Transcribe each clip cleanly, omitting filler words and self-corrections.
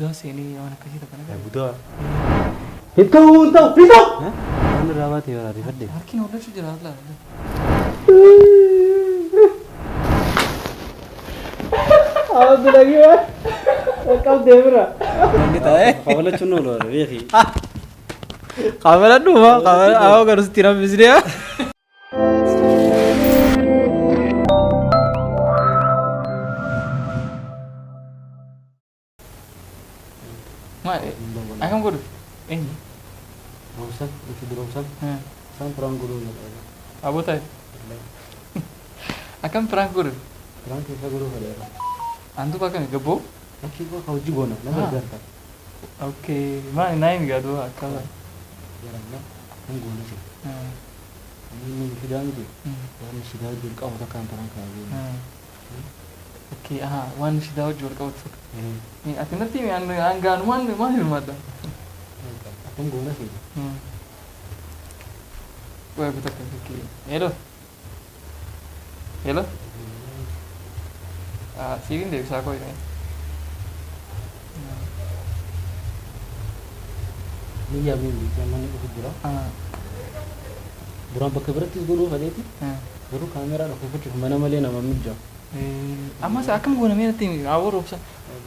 Buddha sini yang mana kasih tekan kan? Buddha. Itu. Mana rawat ya orang ribet deh. Harkin order sih jelas lah. Apa lagi ya? Kau debra. Kita Kau nak cunul loh, ya sih. kamera dua, kamera aku harus tiram di sini ya. Akan guru, ini. Rongsan, itu rongsan. Sang perang guru nak. Abu tay. Akan perang guru. Perang kita guru ada. Antu pakai gebo? Aku kau juga nak, nak bergantung. Oke, mana naik gak tuh akal? Jarang nak, kan guru sih. Ini sudah itu. Wan sudah jual kau takkan perang kau. Oke, wan sudah jual kau tuh. Ini aku nanti ni anggan mana ada. Aku guna sih. Wah, betul kan? Hello. Sini deh bisa aku ini. Ini ya mimi, zaman itu burang. Burang pakai berat itu guru ada itu. Guru kamera aku pakai mana malin nama mijja. Amma saya akan guna mana tim? Awal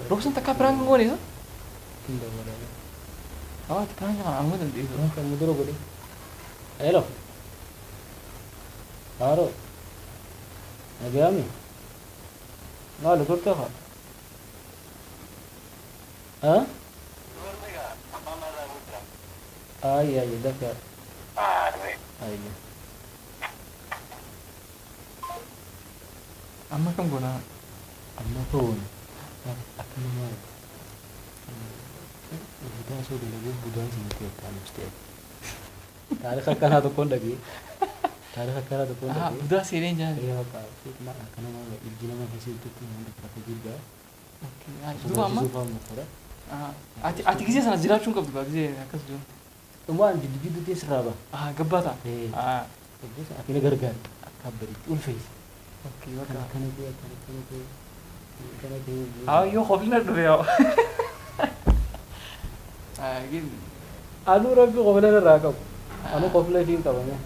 Robson tak perang guna itu? Tidak boleh. Oh, perang jangan amu nanti itu. Kamu dulu boleh. Hello. Halo. Lagi kami. Nggak ada kurta kah? Hah? Iya, dekat. Iya. Amma kan guna. Amma pun. Akan nama. Buddha sudah lagi Buddha sini kan mesti. Tarik akan atau pun lagi. Buddha sini aja. Iya pak. Nak akan nama izin nama hasil itu yang dekat juga. Oke. Itu amma. Ati kisah sana jirat cungkap juga kisah akas juga. Tuan jadi dia seraba. Gabata. Terus akhirnya gargar. Kabari ulfis. Oke, waka. Kan itu. Yo khoblina dulu ya. Gini. Anu ragu khoblina rakam. Anu khoblina din tahunya.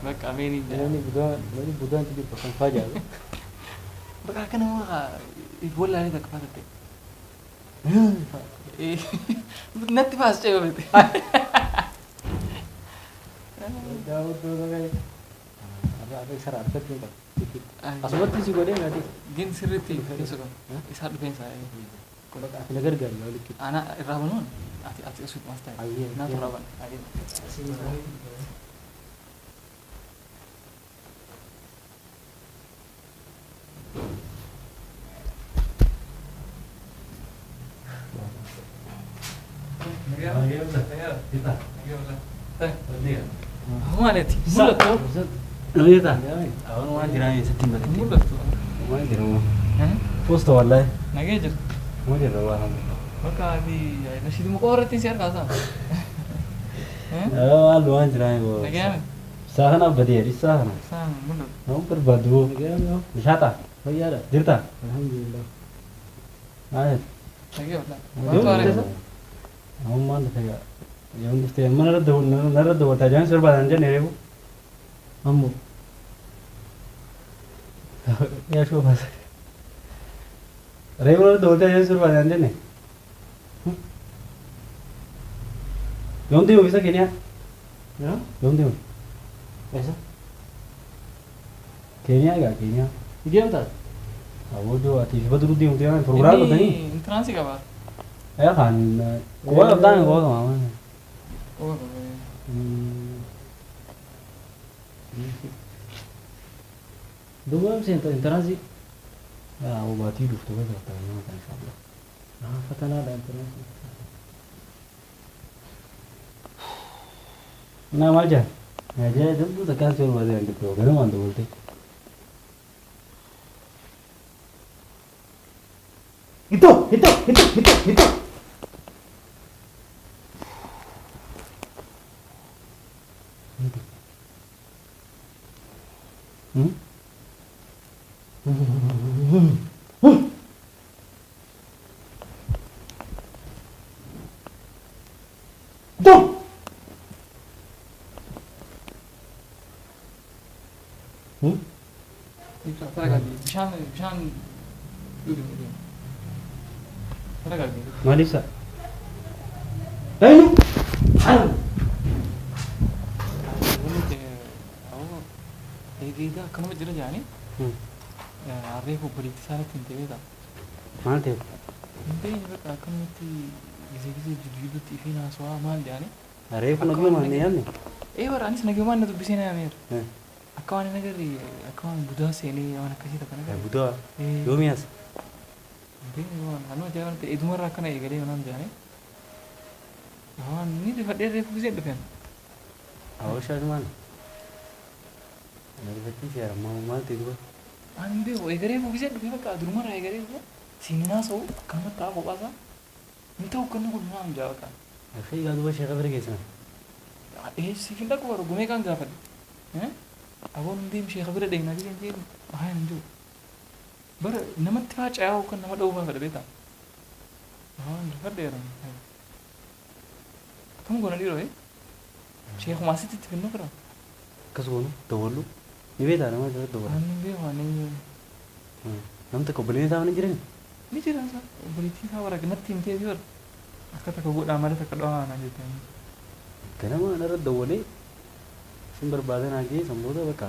Mak kami ini. Ini Buddha jadi pasang fajar. Baka kan mga ibu lah ni tak kapatid. Nanti pas cewek itu. Jauh tuh kan. Ada syarat juga. Asal itu juga dia nggak sih? Gin seriti, suka. Isar depan saya. Kalau akhirnya gargar ya dikit. Anak rawan non. Ati usut mas tay. Nah rawan. Mana ti? Mulut tu. Oh iya tak? Awak mau jiran setim berarti. Mulut tu. Mau jiran. Post tu wallahi. Nage je. Mau jiran wallahi. Maka di nasi dulu kau orang tiada kasa. Oh, luan jiran itu. Nage am. Sahana badi, sahana. Sang mulut. Kamu berbadu. Nage am. Wisata. Oh iya ada. Dirta. Alhamdulillah. Ayat. Nage apa? Kamu ada? Kamu mana saya? Yang mesti mana ada dua jangan serba anja nih bu. Kamu. Ya coba. Regular dua jangan serba anja nih. Yang tu bisa kini ya? Ya? Yang tu. Bisa? Kenya agak Kenya. Dia tak? Aku tu ati betul dia untuk yang program tu ni. Transi apa? Ya kan. Kau apa dah kau tu apa? Oh. Dua sih interaksi. Ya, aku buat hidup tu kan tak tahu kan insyaallah. Kata nak ada interaksi. Nama aja. Aja itu tekan suruh ada yang program mana bolte. Itu. bishaan dhugi. Mana galmi. Maaliif isaa? Eenyu? Egaa akkanuma jira jaanii harree obboleettii isaaniitti hin ta'eedha. Maal ta'e? Hin ta'e bakka akkanumatti gisee jijjiiruutti fi naasawaa maal jaanii. Harree kun naguma maal yaadne? Waraanis naguma na dubbisee na yaameera. Akka waan nagarri akka waan budaa seenee waan akkasii takka nagarri. Budaa? Yoomiyaas? Hanu ajaa'ibaan ta'e edumarraa akkana eegalee yoonaan jaanii. Waan ni rifadhee reefu gisee dhufeen. Awwaashaas maal? Narifatti siyaara maal ta'e duba? Ani beeku eegalee gisee dhufee bakka durumarraa eegalee duba siinaa sa'u akkanumatti ta'a qophaasaa. Ni ta'u kan kun maal ja'a bakka. Akhi gaa duba sheekha bira geessina. Siif hin dhaqu bara gumee kan gaafadhe. Aboon hundee sheekha bira deemnaa gisee hin jedhu haa hin jiru. Bara namatti faaca'aa kan nama dha'uu fa'aa beektaa. Waan rifadheera. Kam goona dhiiroo sheekuma asitti itti finnu fira. Akkas goonu dawwallu ni beektaa nama jira dawwallu. Ani beeku ani namni tokko obboleettii isaa ni jiran. Ni jira isaa obboleettii isaa bara natti himtee fi bara akka takka godhaa malee takka dhawaa na jettanii. Ganama anarra dawwalee sin barbaadan hagee sanboota bakka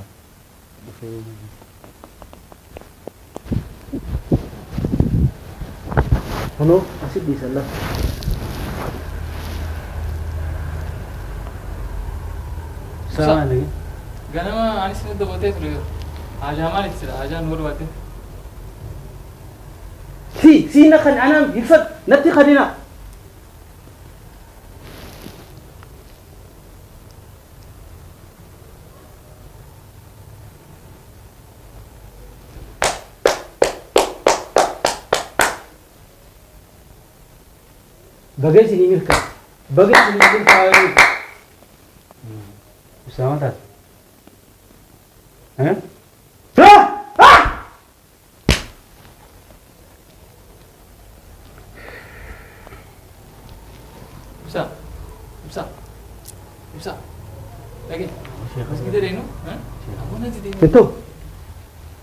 dhufee. Hano asit di sana. Sama lagi. Ganama anis ini dabote ture. Haja malis sira haja nur wate. Si nak kan anam yifat nanti khadina. Bagai sini mirka. Bagai sini mirka. Sama tak? Hah? Bisa. Lagi. Mas kita deh no? Aku nanti deh.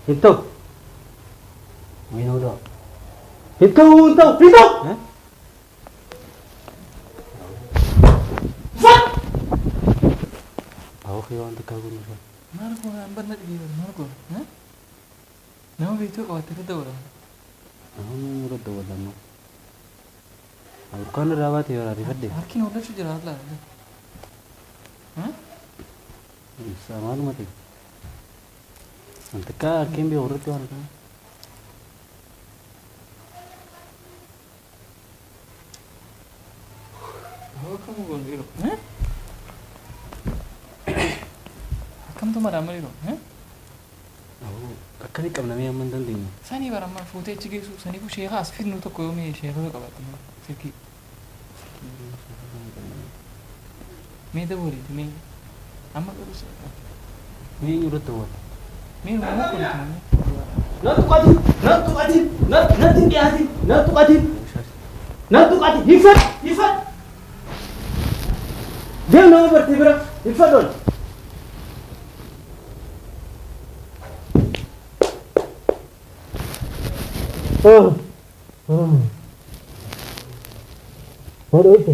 Itu. Minum dong. Itu. Hah? Kaya ang tagagun mo siya. Nara ko nga, ba't nag-iwan? Nara ko, ha? Nama-video ko, tira-daw lang. Murad daw lang mo. Kan rawat ya rari fadde. Harkin udah sudah jalan lah. Hah? Sama lu mati. Anteka harkin bi urut tuh harkin. Oh kamu gondiro, hah? Kamu tuh marah marah, hah? Oh, kakak ni kamna mi amman dan ding. Sani baramma foto cige su sani ku sheekha asfir nu tokko yomi sheekha qabatni sirki. Me da bori me amma ko su. Mi urut tuh. Me nu ko ni. Nanti hifat. Dia nama bertibra, hifat dong. Baru itu.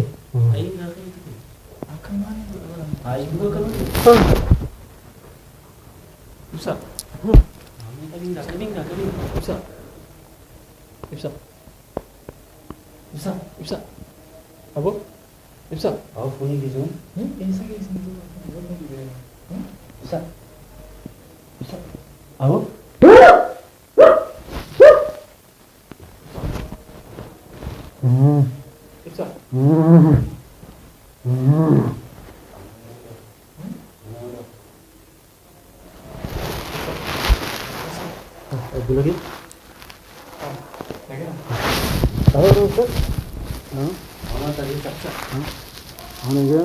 Akan mana? Ayo buka kan. Bisa. Kening dah. Bisa. Apa? Bisa. Oh, punya gitu. Bisa. Apa? Bisa. Ada lagi? Lagi. Tahu Ustaz? Mana tadi bisa. Mana ya?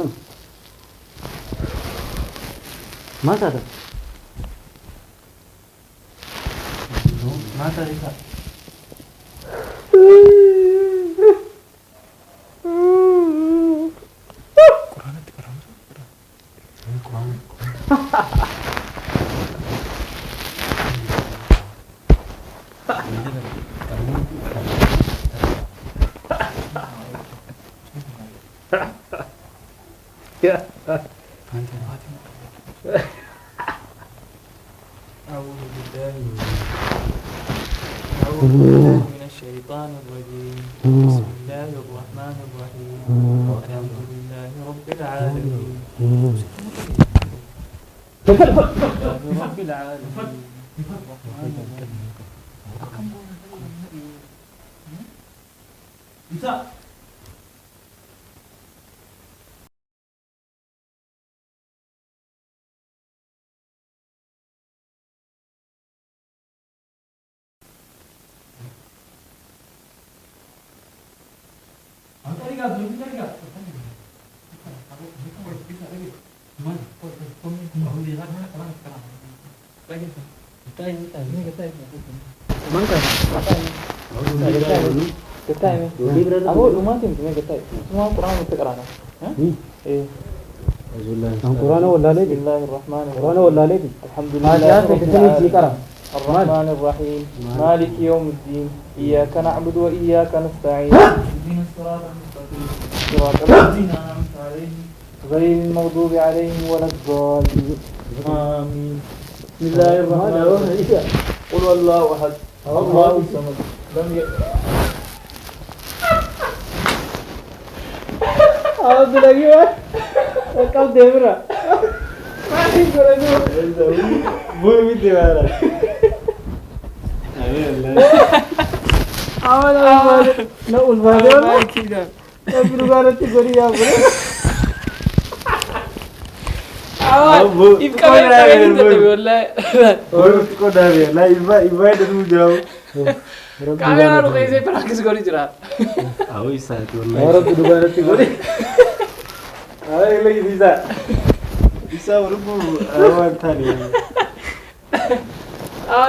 Masa ada? Mata bisa. Ya. أعوذ بالله من الشيطان الرجيم بسم الله الرحمن الرحيم الحمد لله رب العالمين رب العالمين Bisa. Aku rumah tim cuma kita semua Quran itu kerana. Quran ولا ليدي بسم الله الرحمن Quran ولا ليدي الحمد ما لله جاء في رب كتاب العالمين الذكر الرحمن الرحيم مالك يوم الدين إياك نعبد وإياك نستعين اهدنا الصراط المستقيم صراط الذين أنعمت عليهم غير المغضوب عليهم ولا الضالين آمين بسم الله الرحمن الرحيم قل هو الله أحد الله الصمد لم يلد أعوذ بالله كم دبرة بوي ميدي وانا أنا نقول بعدين كده لكن قالت تقولي يا بره يبقى والله kau dah biar lah iba itu dulu jauh kamera lu kayak saya praktis gue dijerat aku bisa tuh orang tuh dua nanti gue lagi bisa berbu awan tadi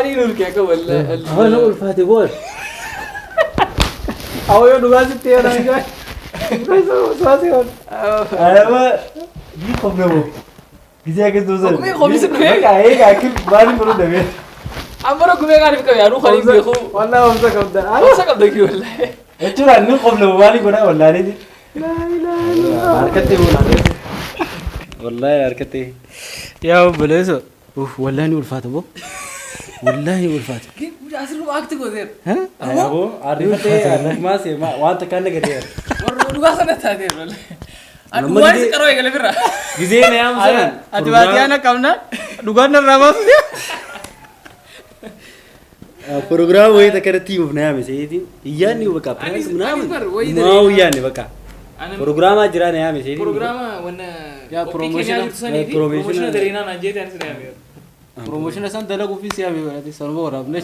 ini dulu kayak والله awal nol fatih bol awal yang dua sih tiada lagi Suasi kan ada apa di komplain किसी आके दूसरे मैं कभी से नहीं आएगा आखिर बारी बोलो दबे हमारा घूमेगा नहीं कभी यारू खाली देखो والله हमसे कब दा हमसे कब देखी والله एक्चुअली अन्नू قبل वाली कोना والله नहीं لا اله الا الله हरकतें बोला والله हरकतें يا بليزو اوف والله नहीं उल्फात वो والله नहीं उल्फात मुझे असर वक्त को देर ها ابو عارفته ما سي ما وانت كان قدير ورا سنه تاثير والله أنا وايد كروي قال فرا جزين يا مثلا أتبادي أنا كمنا دوغان الرابط program وهي تكرتي وبنعمل سيدي يعني وبكا ما هو يعني بكا program أجرا نعمل سيدي program وانا يا promotion درينا نجيت أنا سنعمل promotion أصلا تلاقوا في سيابي ولا دي سربو رابنه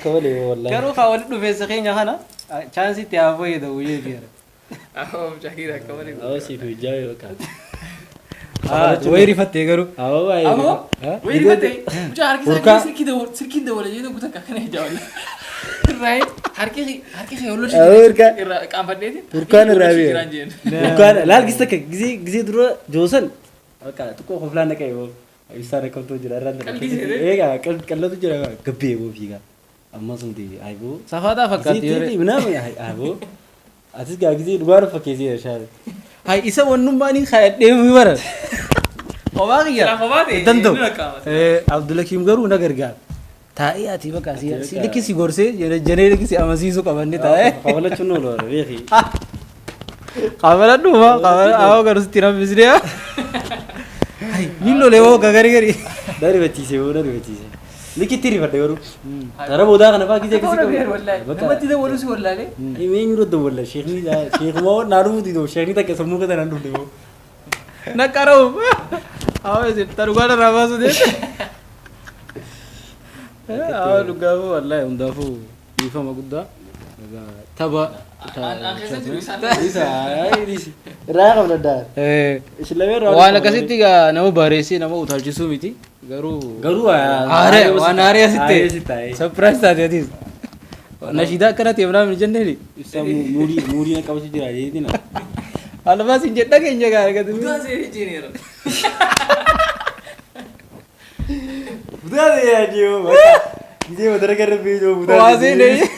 كوالي والله كارو خاولي نفس خين يا خنا chance تيابو يدا ويا ديار شاكيرا كوالي سيفي جاي بكا ويري فتي كارو ويري فتي مش عارف سركين ده ولا جيده قلت كأنه جاول رايت هركي يقول له كم فديتي تركان الرابي تركان لا قصتك جزي درو جوسن بكا تكو خفلان كاي هو يسار كم تجرا ران إيه كلا تجرا كبي هو فيها أما سنتي أيبو سافادا فكاتي منام أيبو أسيس جاكسي دوار فكيسي إرشاد هاي إسا ونم باني خير ديم بيمر خباقي يا تندو عبد الله كيم غرو نغرغا تاي اتي بقى سي لكي سي غورسي جنيه لكي سي امسيسو كبني تاي خبلا شنو لو ريخي خبلا دوما خبلا आओ غرس تيرا بيزريا هاي نيلو ليو غغري dari beti لكي تيري فدي غرو ترى بودا كنا باقي جاكسي والله ما تيجي ولوسي والله ليه يمين يرد ولا شيخني دا شيخ ما نارو دي دو شيخني تا كسمو كده نندو ديو نكارو आओ इसे तरुगाना रावासो दे आओ लुगावो والله उंदाफो يفهم قدا تبا راغب لدار وانا كسيتي نمو باريسي نمو utalchisu miti garu are وانا are sitte surprise ta detis nashida kana temna min janneli isam muri na kawsi jira yedi na alba sin jedda ke injaga ga tu buda se engineer buda de ya jiyo Gisee wata raga rabbii joo butaa. Waaseen ee.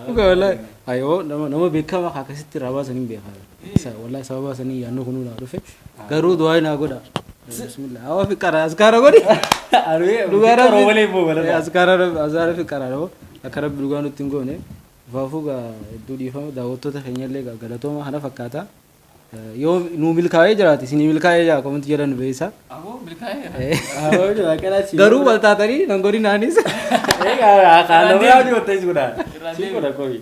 Dhugaa wallahi. Ayoo nama beekama akkasitti rabaa saniin beekama. Isa wallahi sababa sanii yaannoo kunuu naa dhufe. Garuu du'aa naa godha. Bismillah. Awwa fiqara askara godhi. Dhugaa rabbi. Roobalee boo godha. Askara fiqara dhoo. Akka rabbi dhugaa nutti hin goone. Faafuu gaa iddoo dhiifama daawwattoota keenyallee galatooma kana fakkaata. Yoo nu milkaa'ee jiraate isin milkaa'ee jaa komanti jedhan beeysa. Aboo milkaa'ee. Awwa joo akkana si. Garuu wal taatanii nan godhi naanis. Egaa kana yaa di wata isgura. Si godha koyi.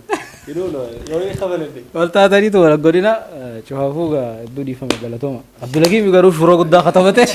Idoolo yoo qabalende. Wal taatanii tu wal godhina cufaafuu gaa iddoo dhiifama galatooma. Abdulakiim garuu shuroo guddaa katabate.